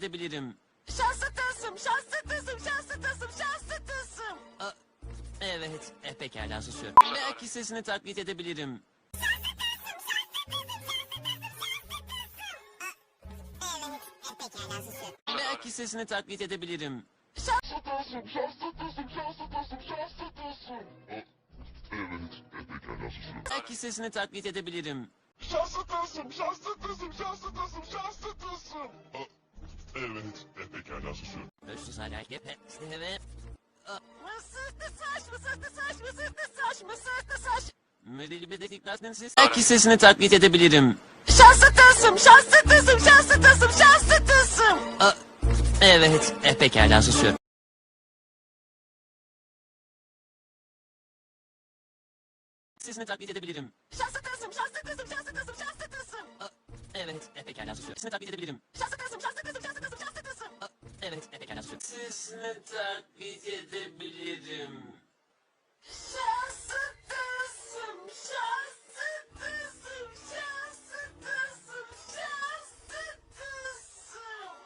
edebilirim. Şanslı tılsım, şanslı tılsım, şanslı tılsım, şanslı tılsım. Evet, pekala susuyorum. Belki sesini taklit edebilirim. Belki sesini taklit edebilirim. Şanslı tılsım, şanslı tılsım, şanslı tılsım, şanslı tılsım. Belki sesini taklit edebilirim. Şanslı tılsım, şanslı tılsım, şanslı tılsım, şanslı tılsım. Pekala susuyorum. Sus hala. Evet. Mısırtı saç, mısırtı saç, mısırtı saç, mısırtı saç. Belki sesini taklit edebilirim. Şanslı tılsım, şanslı tılsım, şanslı tılsım, şanslı tılsım. Evet, pekala susuyorum. Sesini taklit edebilirim. Şanslı tılsım, şanslı tılsım, şanslı tılsım, şanslı tılsım. Evet, pekala susuyorum. Sesini taklit edebilirim. Şanslı tılsım, şanslı tılsım, şanslı tılsım, şanslı tılsım. Evet, pekala susuyorum. Sesini taklit edebilirim. Şanslı tılsım, şanslı tılsım, şanslı tılsım, şanslı tılsım.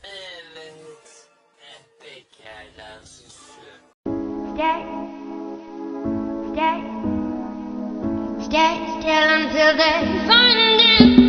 Evet, pekala susuyorum. Stay, stay, stay still until they find you.